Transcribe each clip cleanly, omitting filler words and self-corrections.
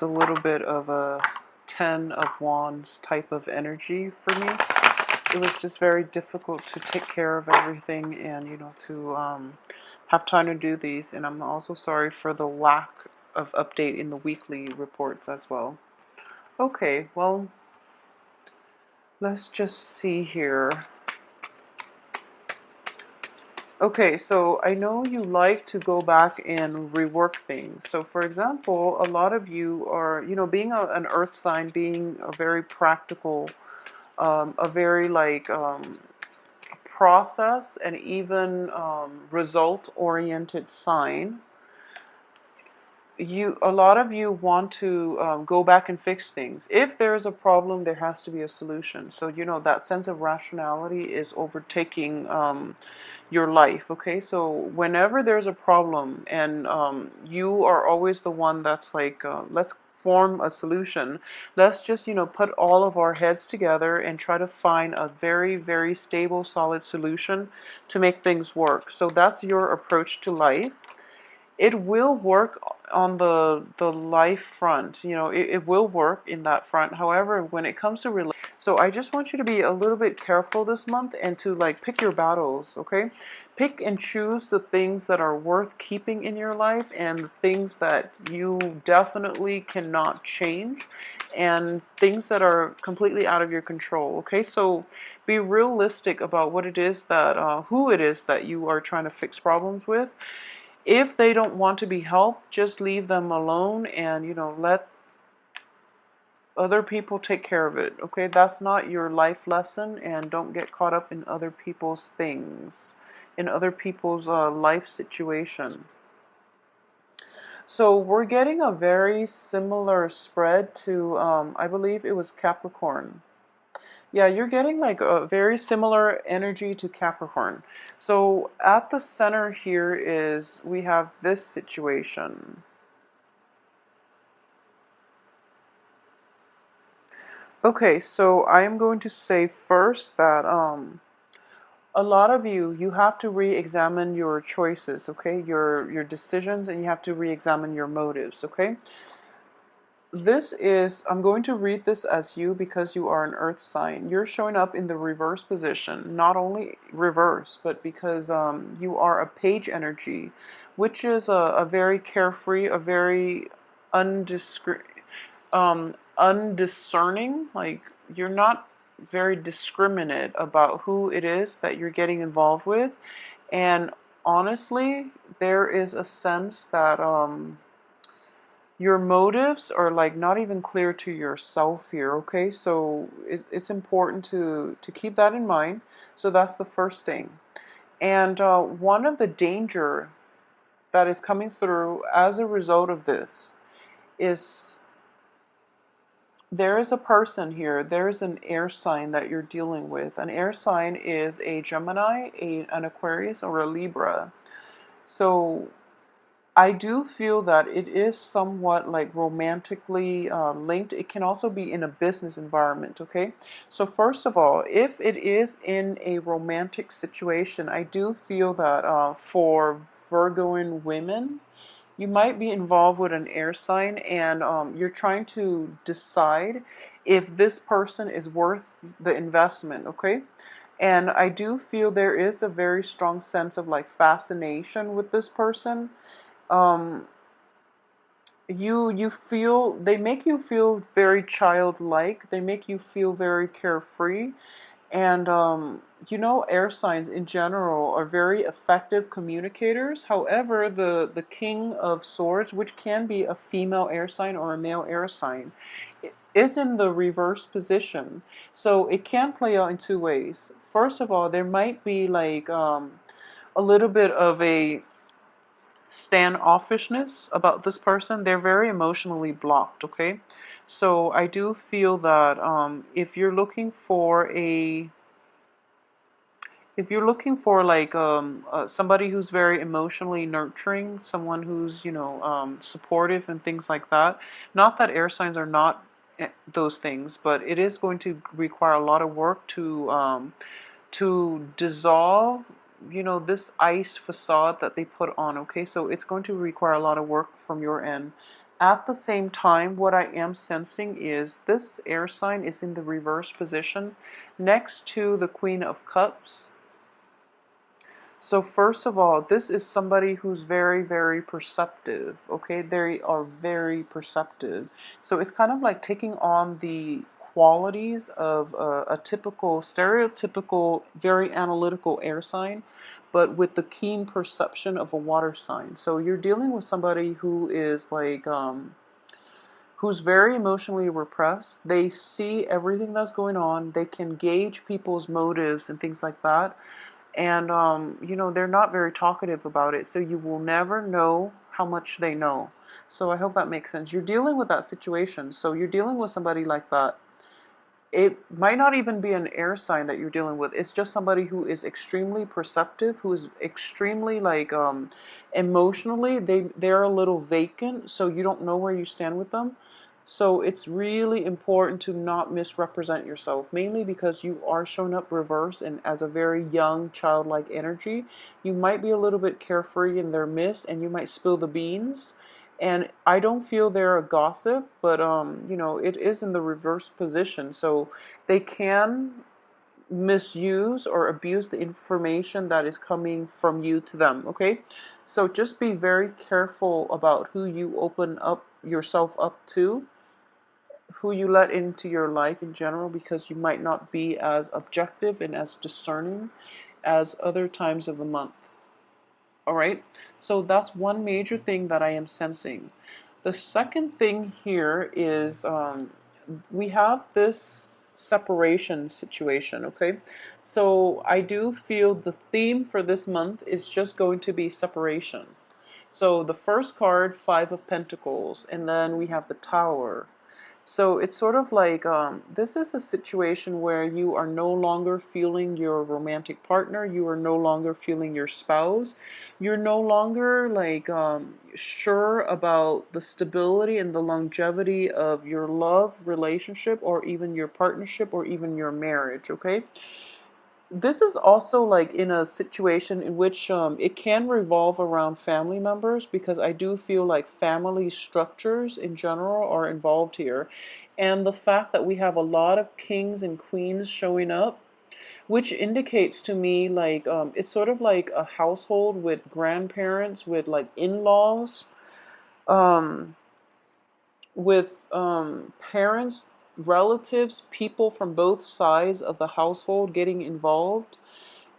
A little bit of a 10 of Wands type of energy for me. It was just very difficult to take care of everything and, to have time to do these. And I'm also sorry for the lack of update in the weekly reports as well. Okay, well, let's just see here. Okay, so I know you like to go back and rework things. So, for example, a lot of you are, being an earth sign, being a very practical, a very like process and even result oriented sign. A lot of you want to go back and fix things. If there's a problem, there has to be a solution. So that sense of rationality is overtaking your life. Okay, so whenever there's a problem and you are always the one that's like, let's form a solution. Let's just put all of our heads together and try to find a very, very stable, solid solution to make things work. So that's your approach to life. It will work on the life front. It will work in that front. However, when it comes to so I just want you to be a little bit careful this month and to like pick your battles. Okay, pick and choose the things that are worth keeping in your life and the things that you definitely cannot change and things that are completely out of your control. Okay, so be realistic about what it is that who it is that you are trying to fix problems with. If they don't want to be helped, just leave them alone and, let other people take care of it. Okay, that's not your life lesson, and don't get caught up in other people's things, in other people's life situation. So we're getting a very similar spread to, I believe it was Capricorn. Yeah, you're getting like a very similar energy to Capricorn. So at the center here is we have this situation. Okay, so I am going to say first that a lot of you have to re-examine your choices, okay? Your decisions, and you have to re-examine your motives, okay? I'm going to read this as you because you are an earth sign. You're showing up in the reverse position, not only reverse, but because you are a page energy, which is a very carefree, a very undiscerning, like you're not very discriminate about who it is that you're getting involved with. And honestly, there is a sense that your motives are like not even clear to yourself here. Okay, so it's important to keep that in mind. So that's the first thing. And one of the danger that is coming through as a result of this is there is a person here, there's an air sign that you're dealing with. An air sign is a Gemini, an Aquarius, or a Libra. So I do feel that it is somewhat like romantically linked. It can also be in a business environment, okay? So first of all, if it is in a romantic situation, I do feel that for Virgoan women, you might be involved with an air sign and you're trying to decide if this person is worth the investment, okay? And I do feel there is a very strong sense of like fascination with this person. um you feel they make you feel very childlike, they make you feel very carefree. And air signs in general are very effective communicators. However, the king of swords, which can be a female air sign or a male air sign, is in the reverse position. So it can play out in two ways. First of all, there might be like a little bit of a standoffishness about this person. They're very emotionally blocked, okay? So I do feel that if you're looking for like somebody who's very emotionally nurturing, someone who's supportive and things like that. Not that air signs are not those things, but it is going to require a lot of work to dissolve this ice facade that they put on. Okay, so it's going to require a lot of work from your end At the same time, what I am sensing is this air sign is in the reverse position next to the Queen of Cups. So first of all, this is somebody who's very, very perceptive, okay? They are very perceptive. So it's kind of like taking on the qualities of a typical, stereotypical, very analytical air sign, but with the keen perception of a water sign. So you're dealing with somebody who is like, who's very emotionally repressed. They see everything that's going on. They can gauge people's motives and things like that. And, they're not very talkative about it. So you will never know how much they know. So I hope that makes sense. You're dealing with that situation. So you're dealing with somebody like that. It might not even be an air sign that you're dealing with. It's just somebody who is extremely perceptive, who is extremely like emotionally they're a little vacant, so you don't know where you stand with them. So it's really important to not misrepresent yourself, mainly because you are showing up reverse and as a very young childlike energy. You might be a little bit carefree in their midst and you might spill the beans. And I don't feel they're a gossip, but it is in the reverse position, so they can misuse or abuse the information that is coming from you to them, okay? So just be very careful about who you open up yourself up to, who you let into your life in general, because you might not be as objective and as discerning as other times of the month. All right, so that's one major thing that I am sensing. The second thing here is we have this separation situation, okay? So I do feel the theme for this month is just going to be separation. So the first card, Five of Pentacles, and then we have the Tower. So it's sort of like this is a situation where you are no longer feeling your romantic partner, you are no longer feeling your spouse, you're no longer like sure about the stability and the longevity of your love relationship or even your partnership or even your marriage, okay? This is also like in a situation in which it can revolve around family members, because I do feel like family structures in general are involved here. And the fact that we have a lot of kings and queens showing up, which indicates to me like it's sort of like a household with grandparents, with like in-laws, um, with parents, relatives, people from both sides of the household getting involved.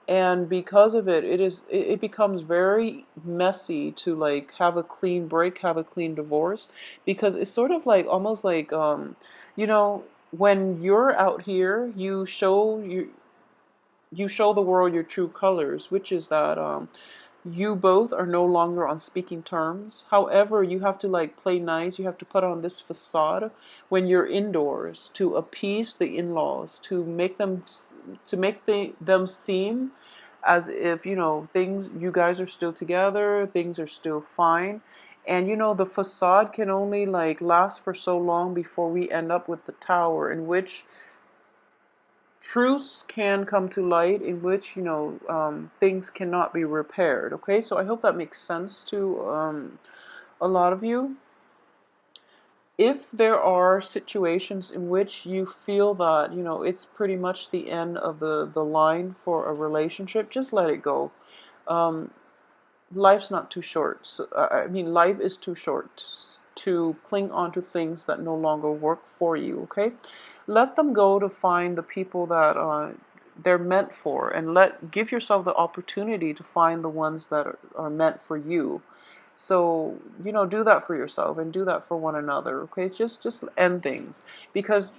And because of it, it becomes very messy to like have a clean break, have a clean divorce, because it's sort of like almost like you know when you're out here, you show the world your true colors, which is that you both are no longer on speaking terms. However, you have to like play nice. You have to put on this facade when you're indoors to appease the in-laws, to make them seem as if, things, you guys are still together, things are still fine. And the facade can only like last for so long before we end up with the Tower, in which truths can come to light, in which things cannot be repaired. Okay, so I hope that makes sense to a lot of you. If there are situations in which you feel that it's pretty much the end of the line for a relationship, just let it go. um, Life's not too short. So, I mean, life is too short to cling on to things that no longer work for you, okay? Let them go to find the people that they're meant for, and give yourself the opportunity to find the ones that are meant for you. So, do that for yourself and do that for one another, okay? Just end things, because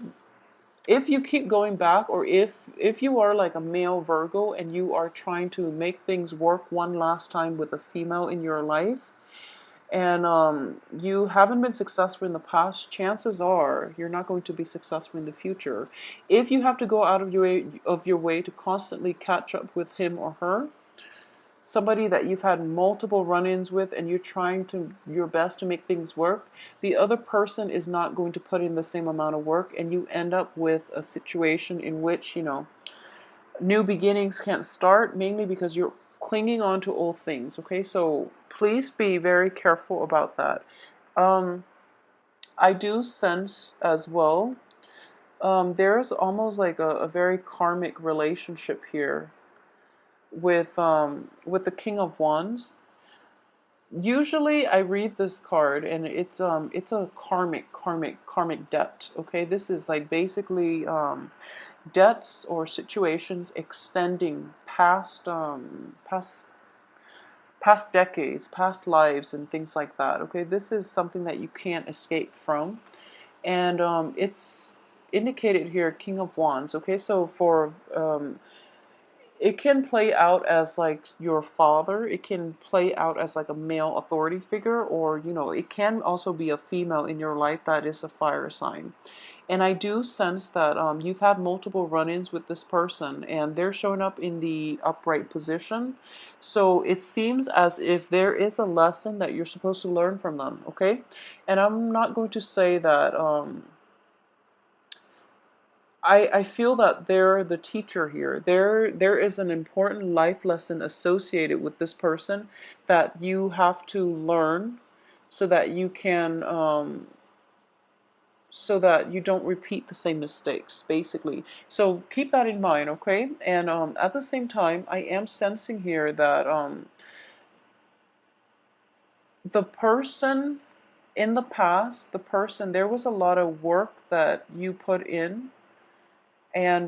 if you keep going back, or if you are like a male Virgo and you are trying to make things work one last time with a female in your life, and you haven't been successful in the past, chances are you're not going to be successful in the future. If you have to go out of your way to constantly catch up with him or her, somebody that you've had multiple run-ins with, and you're trying to your best to make things work, the other person is not going to put in the same amount of work, and you end up with a situation in which new beginnings can't start, mainly because you're clinging on to old things. Okay, so please be very careful about that. um I do sense as well, there's almost like a very karmic relationship here with the King of Wands. Usually I read this card and it's a karmic debt. Okay, this is like basically debts or situations extending past decades, past lives, and things like that. Okay, this is something that you can't escape from, and it's indicated here, King of Wands. Okay, so for it can play out as like your father. It can play out as like a male authority figure, or it can also be a female in your life that is a fire sign. And I do sense that you've had multiple run-ins with this person, and they're showing up in the upright position. So it seems as if there is a lesson that you're supposed to learn from them, okay? And I'm not going to say that I feel that they're the teacher here. There is an important life lesson associated with this person that you have to learn so that you can so that you don't repeat the same mistakes, basically. So keep that in mind, okay? And at the same time, I am sensing here that the person in the past, there was a lot of work that you put in, and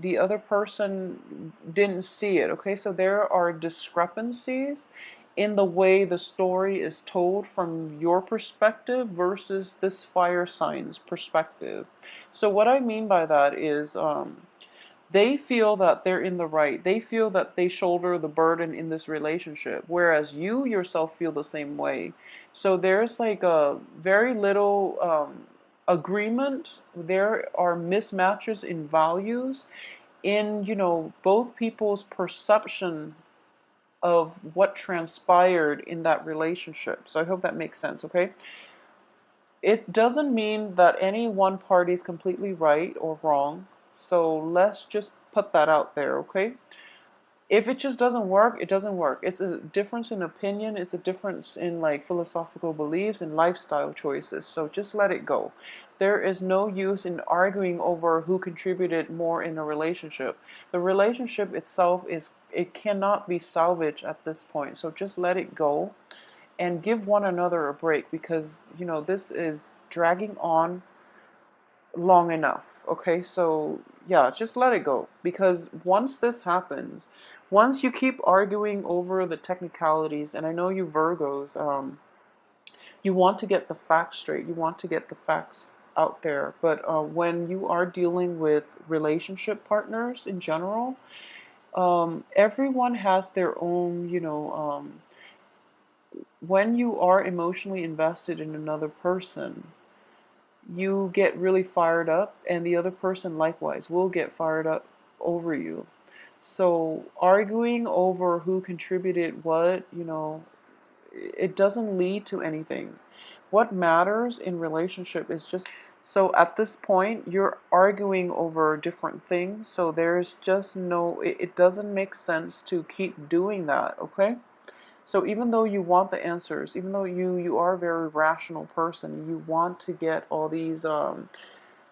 the other person didn't see it. Okay, so there are discrepancies in the way the story is told from your perspective versus this fire sign's perspective. So what I mean by that is they feel that they're in the right. They feel that they shoulder the burden in this relationship, whereas you yourself feel the same way. So there's like a very little agreement. There are mismatches in values, in both people's perception of what transpired in that relationship. So I hope that makes sense, okay? It doesn't mean that any one party is completely right or wrong. So let's just put that out there, okay? If it just doesn't work, it doesn't work. It's a difference in opinion, it's a difference in like philosophical beliefs and lifestyle choices. So just let it go. There is no use in arguing over who contributed more in a relationship. The relationship itself it cannot be salvaged at this point. So just let it go and give one another a break, because this is dragging on long enough. Okay, so yeah, just let it go, because once this happens, once you keep arguing over the technicalities, and I know you Virgos, you want to get the facts straight, you want to get the facts out there, but when you are dealing with relationship partners in general, everyone has their own, when you are emotionally invested in another person, you get really fired up, and the other person likewise will get fired up over you. So arguing over who contributed what, it doesn't lead to anything. What matters in relationship is just, so at this point you're arguing over different things, so there's just no, it doesn't make sense to keep doing that, okay? So even though you want the answers, even though you are a very rational person, you want to get all these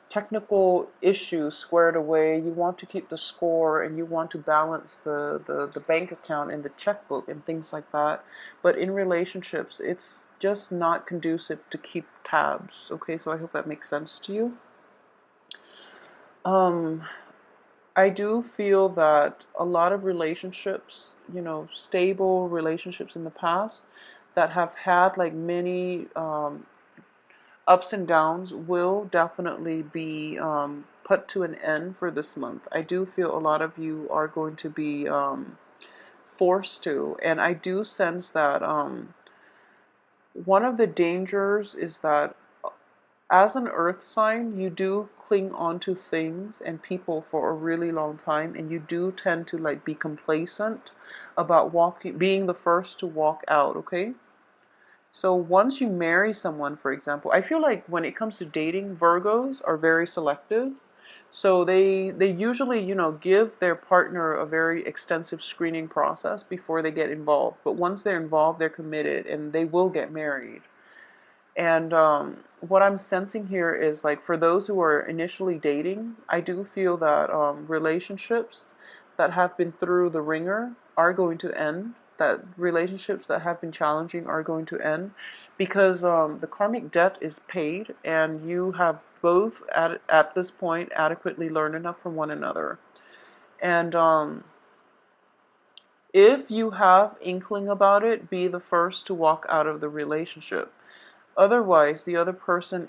technical issues squared away, you want to keep the score, and you want to balance the bank account and the checkbook and things like that. But in relationships, it's just not conducive to keep tabs. Okay, so I hope that makes sense to you. Um, I do feel that a lot of relationships, stable relationships in the past that have had like many ups and downs will definitely be put to an end for this month. I do feel a lot of you are going to be forced to, and I do sense that one of the dangers is that as an earth sign, you do cling on to things and people for a really long time, and you do tend to like be complacent about being the first to walk out, okay? So once you marry someone, for example, I feel like when it comes to dating, Virgos are very selective. So they usually, give their partner a very extensive screening process before they get involved. But once they're involved, they're committed and they will get married. And what I'm sensing here is like for those who are initially dating, I do feel that relationships that have been through the ringer are going to end. That relationships that have been challenging are going to end because the karmic debt is paid and you have both at this point adequately learned enough from one another. And if you have inkling about it, be the first to walk out of the relationship. Otherwise, the other person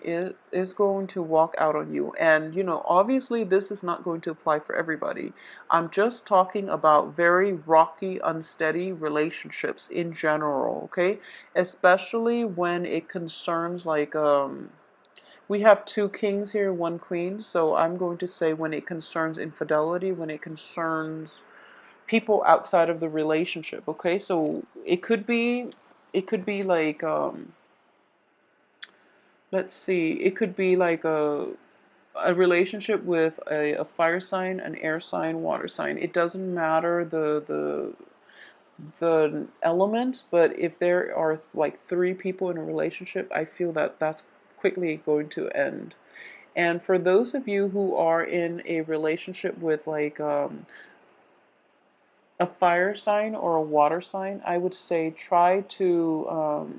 is going to walk out on you. And, obviously this is not going to apply for everybody. I'm just talking about very rocky, unsteady relationships in general, okay? Especially when it concerns like we have two kings here, one queen. So I'm going to say when it concerns infidelity, when it concerns people outside of the relationship, okay? So it could be like let's see, it could be like a relationship with a fire sign, an air sign, water sign. It doesn't matter the element, but if there are like three people in a relationship, I feel that that's quickly going to end. And for those of you who are in a relationship with like a fire sign or a water sign, I would say try to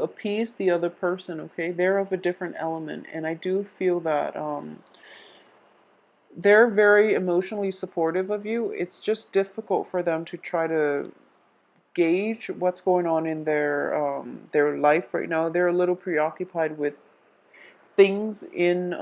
appease the other person, okay? They're of a different element, and I do feel that they're very emotionally supportive of you. It's just difficult for them to try to gauge what's going on in their life right now. They're a little preoccupied with things in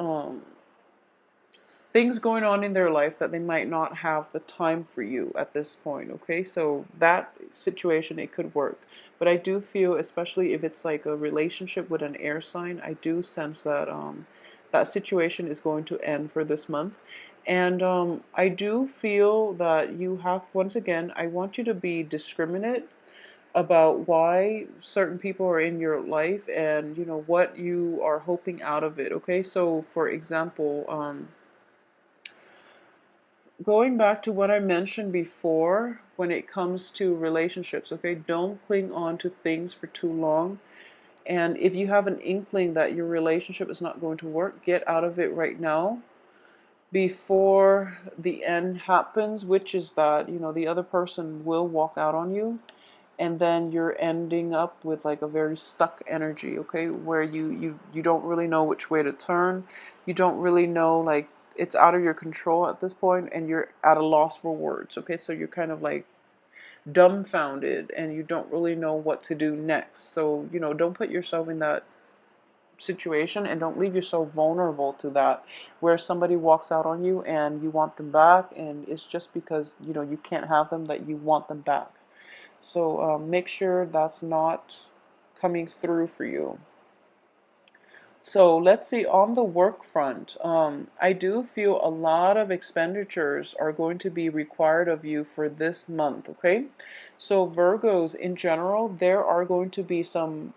things going on in their life that they might not have the time for you at this point, okay? So that situation, it could work. But I do feel, especially if it's like a relationship with an air sign, I do sense that that situation is going to end for this month. And I do feel that you have, once again, I want you to be discriminate about why certain people are in your life and what you are hoping out of it, okay? So for example, going back to what I mentioned before when it comes to relationships, okay, don't cling on to things for too long. And if you have an inkling that your relationship is not going to work, get out of it right now before the end happens, which is that, the other person will walk out on you. And then you're ending up with like a very stuck energy, okay, where you don't really know which way to turn. You don't really know, like, it's out of your control at this point and you're at a loss for words, okay? So you're kind of like dumbfounded and you don't really know what to do next. So don't put yourself in that situation and don't leave yourself vulnerable to that, where somebody walks out on you and you want them back, and it's just because you can't have them that you want them back. So make sure that's not coming through for you. So let's see, on the work front, I do feel a lot of expenditures are going to be required of you for this month, okay? So Virgos in general, there are going to be some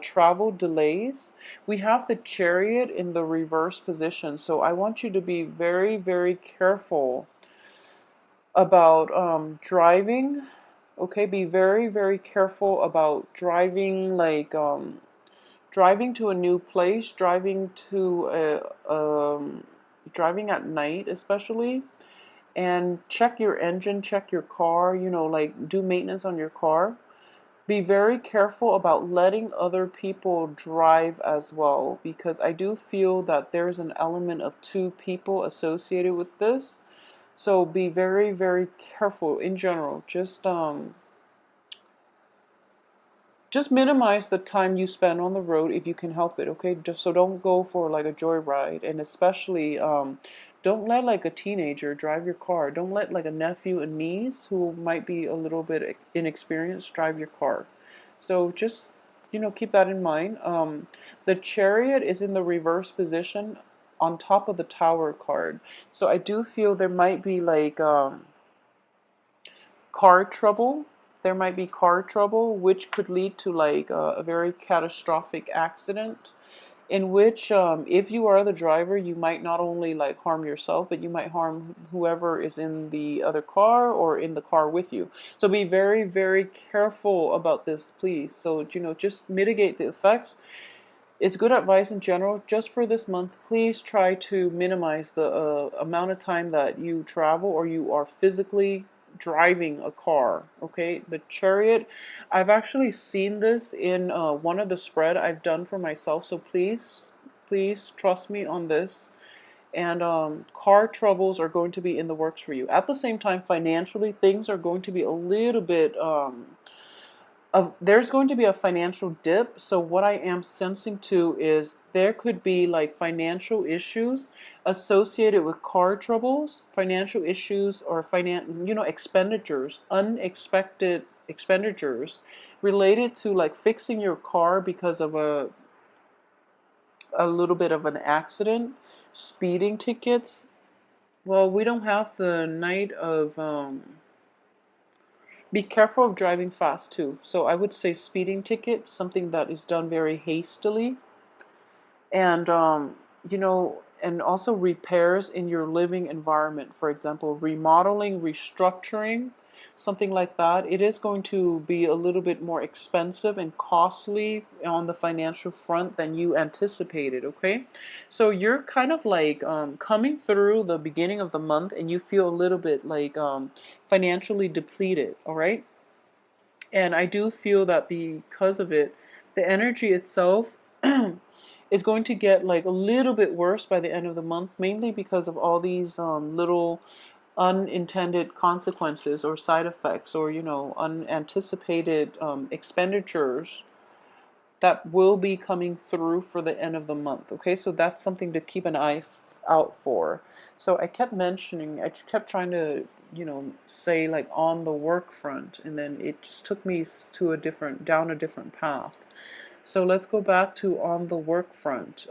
travel delays. We have the Chariot in the reverse position, so I want you to be very, very careful about driving. Okay, be very, very careful about driving, like driving to a new place, driving at night especially, and check your engine, check your car, like do maintenance on your car. Be very careful about letting other people drive as well, because I do feel that there's an element of two people associated with this. So be very, very careful in general. Just minimize the time you spend on the road if you can help it, okay? Just so don't go for like a joyride, and especially don't let like a teenager drive your car. Don't let like a nephew and niece who might be a little bit inexperienced drive your car. So just keep that in mind. The Chariot is in the reverse position on top of the Tower card. So I do feel there might be like car trouble. There might be car trouble, which could lead to like a very catastrophic accident. in which if you are the driver, you might not only like harm yourself, but you might harm whoever is in the other car or in the car with you. So be very, very careful about this, please. So, just mitigate the effects. It's good advice in general. Just for this month, please try to minimize the amount of time that you travel or you are physically driving a car. Okay, the chariot, I've actually seen this in one of the spread I've done for myself, so please trust me on this. And car troubles are going to be in the works for you. At the same time, financially, things are going to be a little bit there's going to be a financial dip. So what I am sensing too is there could be like financial issues associated with car troubles, financial issues, or expenditures, unexpected expenditures related to like fixing your car because of a little bit of an accident, speeding tickets. Well, we don't have the night of be careful of driving fast too. So I would say speeding ticket, something that is done very hastily, and and also repairs in your living environment. For example, remodeling, restructuring, something like that. It is going to be a little bit more expensive and costly on the financial front than you anticipated. Okay, so you're kind of like coming through the beginning of the month, and you feel a little bit like financially depleted. All right. And I do feel that because of it, the energy itself is going to get like a little bit worse by the end of the month, mainly because of all these little unintended consequences or side effects or, unanticipated expenditures that will be coming through for the end of the month. Okay, so that's something to keep an eye out for. So I kept trying to, say like on the work front, and then it just took me to down a different path. So let's go back to on the work front.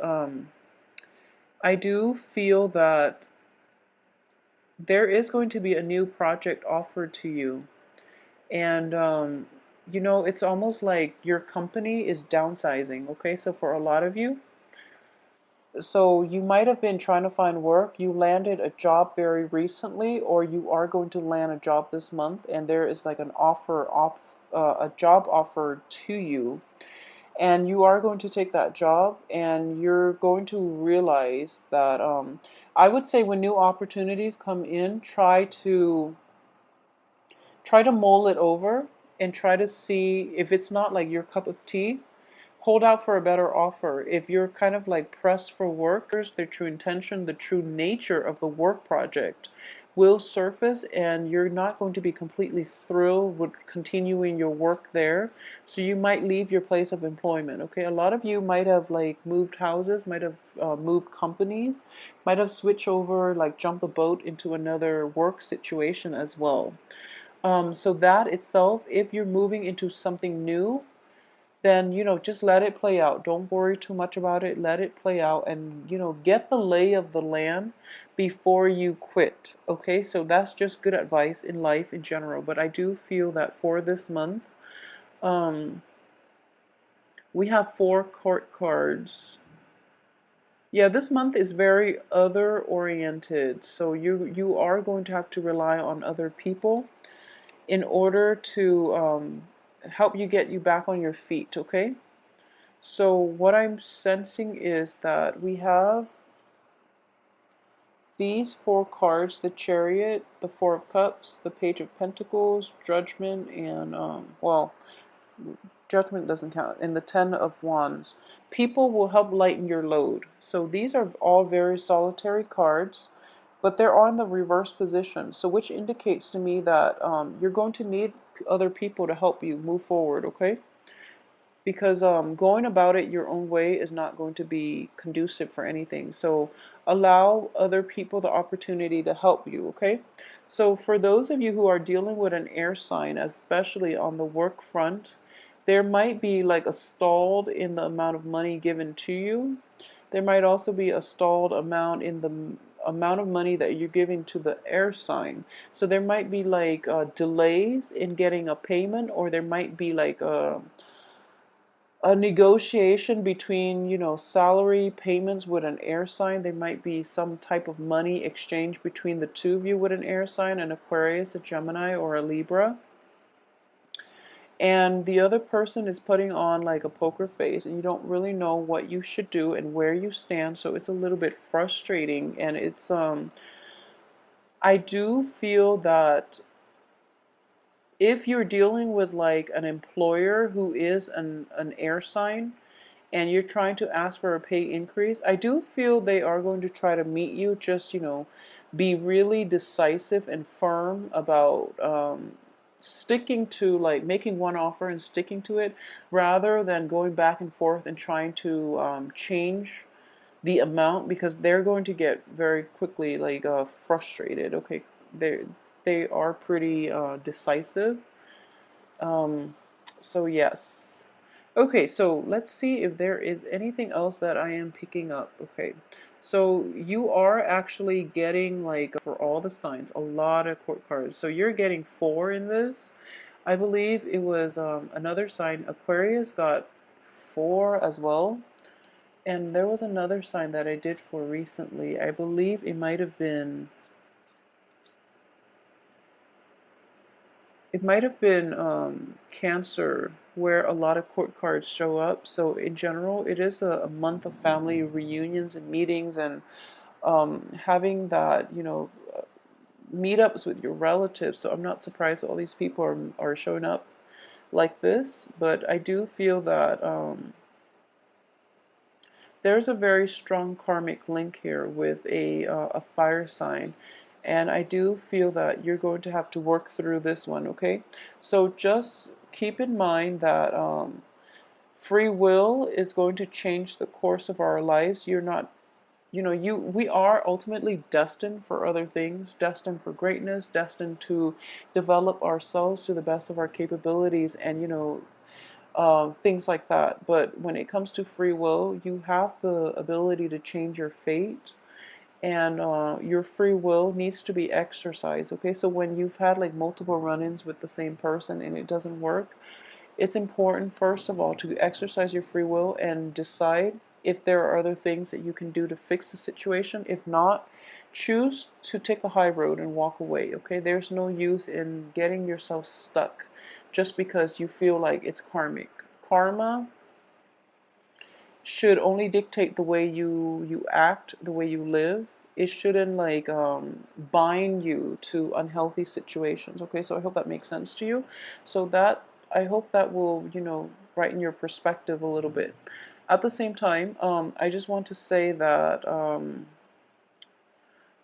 I do feel that there is going to be a new project offered to you, and it's almost like your company is downsizing. Okay, so for a lot of you, so you might have been trying to find work, you landed a job very recently, or you are going to land a job this month, and there is like a job offer to you, and you are going to take that job, and you're going to realize that I would say when new opportunities come in, try to mull it over and try to see if it's not like your cup of tea. Hold out for a better offer. If you're kind of like pressed for work, the true intention, the true nature of the work project will surface, and you're not going to be completely thrilled with continuing your work there. So you might leave your place of employment. Okay, a lot of you might have like moved houses, might have moved companies, might have switched over, like jump the boat into another work situation as well. So that itself, if you're moving into something new, then just let it play out. Don't worry too much about it. Let it play out, and get the lay of the land before you quit. Okay, so that's just good advice in life in general. But I do feel that for this month, um, we have 4 court cards. Yeah, this month is very other oriented, so you are going to have to rely on other people in order to help get you back on your feet. Okay. So what I'm sensing is that we have these 4 cards: the Chariot, the Four of Cups, the Page of Pentacles, Judgment, and, Judgment doesn't count, and the Ten of Wands. People will help lighten your load. So these are all very solitary cards, but they're on the reverse position, so which indicates to me that you're going to need other people to help you move forward, okay? Because going about it your own way is not going to be conducive for anything. So allow other people the opportunity to help you, okay? So for those of you who are dealing with an air sign, especially on the work front, there might be like a stalled in the amount of money given to you. There might also be a stalled amount in the amount of money that you're giving to the air sign. So there might be like delays in getting a payment, or there might be like a negotiation between, salary payments with an air sign. There might be some type of money exchange between the two of you with an air sign, an Aquarius, a Gemini, or a Libra. And the other person is putting on like a poker face, and you don't really know what you should do and where you stand, so it's a little bit frustrating. And it's I do feel that if you're dealing with like an employer who is an air sign and you're trying to ask for a pay increase, I do feel they are going to try to meet you. Just, be really decisive and firm about sticking to, like, making one offer and sticking to it, rather than going back and forth and trying to change the amount, because they're going to get very quickly like frustrated. Okay, they are pretty decisive. Um, so yes. Okay, so let's see if there is anything else that I am picking up. Okay, so you are actually getting, like, for all the signs, a lot of court cards. So you're getting 4 in this. I believe it was another sign, Aquarius, got 4 as well. And there was another sign that I did for recently. I believe it might have been Cancer, where a lot of court cards show up. So in general, it is a month of family reunions and meetings, and having that, meetups with your relatives. So I'm not surprised all these people are showing up like this, but I do feel that there's a very strong karmic link here with a fire sign, and I do feel that you're going to have to work through this one. Okay, so just keep in mind that free will is going to change the course of our lives. You're not, we are ultimately destined for other things, destined for greatness, destined to develop ourselves to the best of our capabilities, and things like that. But when it comes to free will, you have the ability to change your fate, and your free will needs to be exercised. Okay, so when you've had like multiple run-ins with the same person and it doesn't work, it's important, first of all, to exercise your free will and decide if there are other things that you can do to fix the situation. If not, choose to take the high road and walk away. Okay, there's no use in getting yourself stuck just because you feel like it's karmic. Karma should only dictate the way you act, the way you live. It shouldn't, like, bind you to unhealthy situations. Okay, so I hope that makes sense to you. So that, I hope that will, brighten your perspective a little bit. At the same time, I just want to say that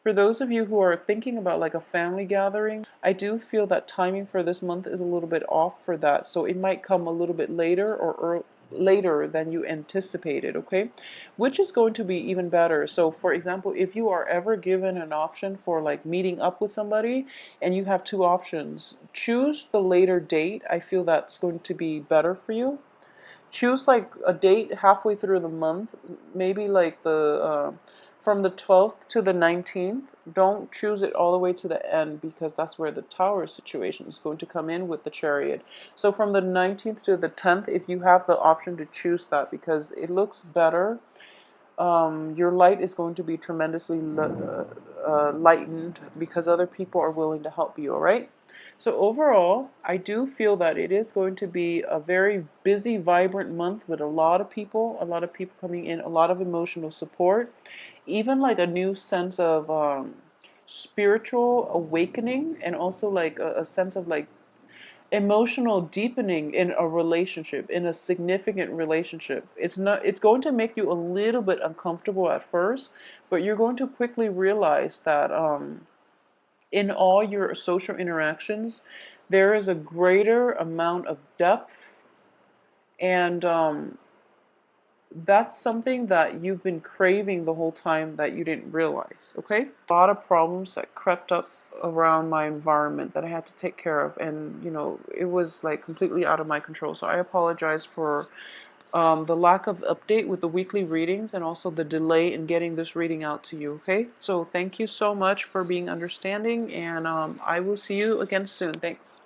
for those of you who are thinking about like a family gathering, I do feel that timing for this month is a little bit off for that. So it might come a little bit later, or later than you anticipated, okay? Which is going to be even better. So for example, if you are ever given an option for like meeting up with somebody and you have 2 options, choose the later date. I feel that's going to be better for you. Choose like a date halfway through the month, maybe like the from the 12th to the 19th. Don't choose it all the way to the end, because that's where the tower situation is going to come in with the chariot. So from the 19th to the 10th, if you have the option to choose that, because it looks better, your light is going to be tremendously lightened, because other people are willing to help you, all right? So overall, I do feel that it is going to be a very busy, vibrant month with a lot of people coming in, a lot of emotional support, even like a new sense of spiritual awakening, and also like a sense of like emotional deepening in a relationship, in a significant relationship. It's going to make you a little bit uncomfortable at first, but you're going to quickly realize that in all your social interactions, there is a greater amount of depth, and that's something that you've been craving the whole time that you didn't realize, okay? A lot of problems that crept up around my environment that I had to take care of, and it was like completely out of my control. So I apologize for the lack of update with the weekly readings, and also the delay in getting this reading out to you, okay? So thank you so much for being understanding, and I will see you again soon. Thanks.